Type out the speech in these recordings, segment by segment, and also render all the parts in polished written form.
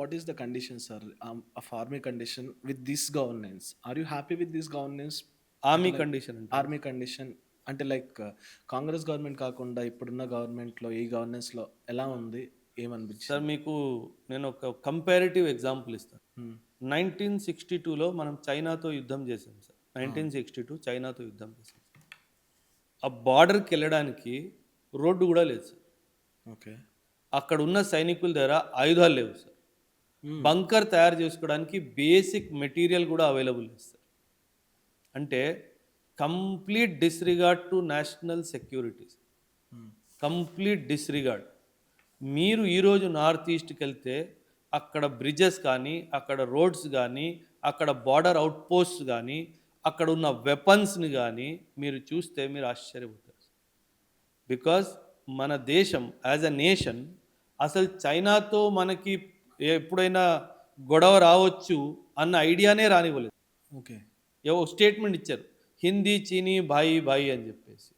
what is the condition, sir? A farming condition with this governance. Are you happy with this governance? అంటే army like condition అంటారు. Army condition అంటే like Congress government కాకుండా ఇప్పుడున్న గవర్నమెంట్‌లో ఈ గవర్నెన్స్‌లో ఎలా ఉంది? సార్ ఏమనిపించింది? మీకు నేను ఒక కంపారిటివ్ ఎగ్జాంపుల్ ఇస్తాను. హ్మ్. 1962లో మనం చైనాతో యుద్ధం చేసాం సార్. అవును. 1962 చైనాతో యుద్ధం చేసాం. ఆ బార్డర్‌కి వెళ్ళడానికి రోడ్డు కూడా లేదు సార్. ఓకే. అక్కడ ఉన్న సైనికుల దగ్గర ఆయుధాలు లేవు సార్. హ్మ్. బంకర్ తయారు చేసుకోవడానికి బేసిక్ మెటీరియల్ కూడా అవైలబుల్ లేదు సార్. అంటే complete disregard to national securities. Hmm. Complete disregard. మీరు ఈరోజు నార్త్ ఈస్ట్‌కెళ్తే అక్కడ బ్రిడ్జెస్ కానీ, అక్కడ రోడ్స్ గానీ, అక్కడ బార్డర్ అవుట్ పోస్ట్స్ గానీ, అక్కడ ఉన్న వెపన్స్‌ని గానీ మీరు చూస్తే మీరు ఆశ్చర్యపోతారు. బికాజ్ మన దేశం యాజ్ ఎ నేషన్ అసలు చైనాతో మనకి ఎప్పుడైనా గొడవ రావచ్చు అన్న ఐడియానే రానివ్వలేదు. ఓకే. ఏవో స్టేట్మెంట్ ఇచ్చారు. హిందీ, చీనీ భాయి భాయి అని చెప్పేసి.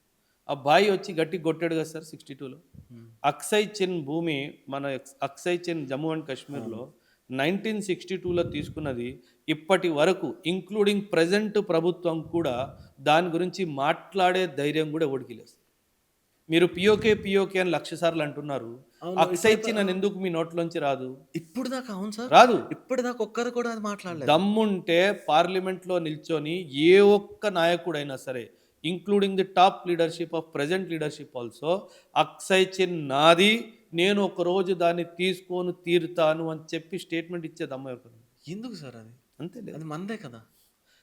ఆ భాయి వచ్చి గట్టిగా కొట్టాడు కదా సార్ 62లో. హ్మ్. అక్సై చిన్ భూమి మన అక్సై చిన్ జమ్మూ అండ్ కాశ్మీర్‌లో అవును. 1962లో తీసుకున్నది ఇప్పటి వరకు ఇంక్లూడింగ్ ప్రెజెంట్ ప్రభుత్వం కూడా దాని గురించి మాట్లాడే ధైర్యం కూడా ఎవడికి లేదు. మీరు పీఓకే, పీఓకే అని 1,00,000 సార్లు అంటున్నారు. అవును. అక్సై చిన్ అని ఎందుకు మీ నోట్లోంచి రాదు? ఇప్పటిదాకా అవును సార్. రాదు. ఇప్పటిదాకా ఒక్కరు కూడా అది మాట్లాడలేదు. దమ్ముంటే పార్లమెంట్‌లో నిల్చొని ఏ ఒక్క నాయకుడైనా సరే, including the top leadership of present leadership also, Aksai చిన్ నాది, నేను ఒకరోజు దాన్ని తీసుకొని తీరుతాను అని చెప్పి స్టేట్మెంట్ ఇచ్చే దమ్ము ఎవరికైనా ఉందా? ఎందుకు సార్ అది? అంతే లేదు. అది మనదే కదా!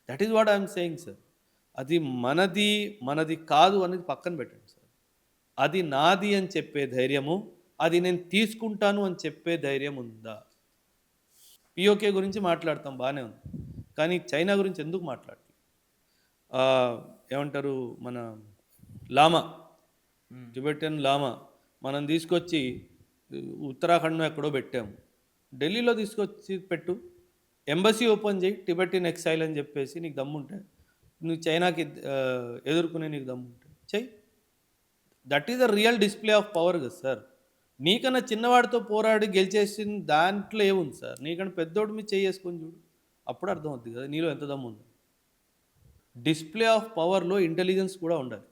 That is what I am saying sir. అది మనది, మనది కాదు అనేది పక్కన పెట్టండి సార్. అది నాది అని చెప్పే ధైర్యము, అది నేను తీసుకుంటాను అని చెప్పే ధైర్యం ఉందా? పీఓకే గురించి మాట్లాడతాం బానే ఉంది. కానీ చైనా గురించి ఎందుకు మాట్లాడట్లేదు? ఏమంటారు మన లామా, హ్మ్. టిబెటన్ లామా మనం తీసుకొచ్చి ఉత్తరాఖండ్‌లో ఎక్కడో పెట్టాము. ఢిల్లీలో తీసుకొచ్చి పెట్టు. ఎంబసీ ఓపెన్ చేయి. టిబెటిన్ ఎక్సైల్ అని చెప్పేసి నీకు దమ్ముంటే. నువ్వు చైనాకి ఎదుర్కొనే నీకు దమ్ముంటే చెయ్యి. That is the real display of power కదా సార్. నీకన్నా చిన్నవాడితో పోరాడి గెలిచేసిన దాంట్లో ఏముంది సార్? నీకన్నా పెద్దోడి మీద చెయ్యేసుకొని చూడు. అప్పుడు అర్థమవుద్ది కదా నీలో ఎంత దమ్ముందో. డిస్‌ప్లే ఆఫ్ పవర్‌లో ఇంటెలిజెన్స్ కూడా ఉండాలి.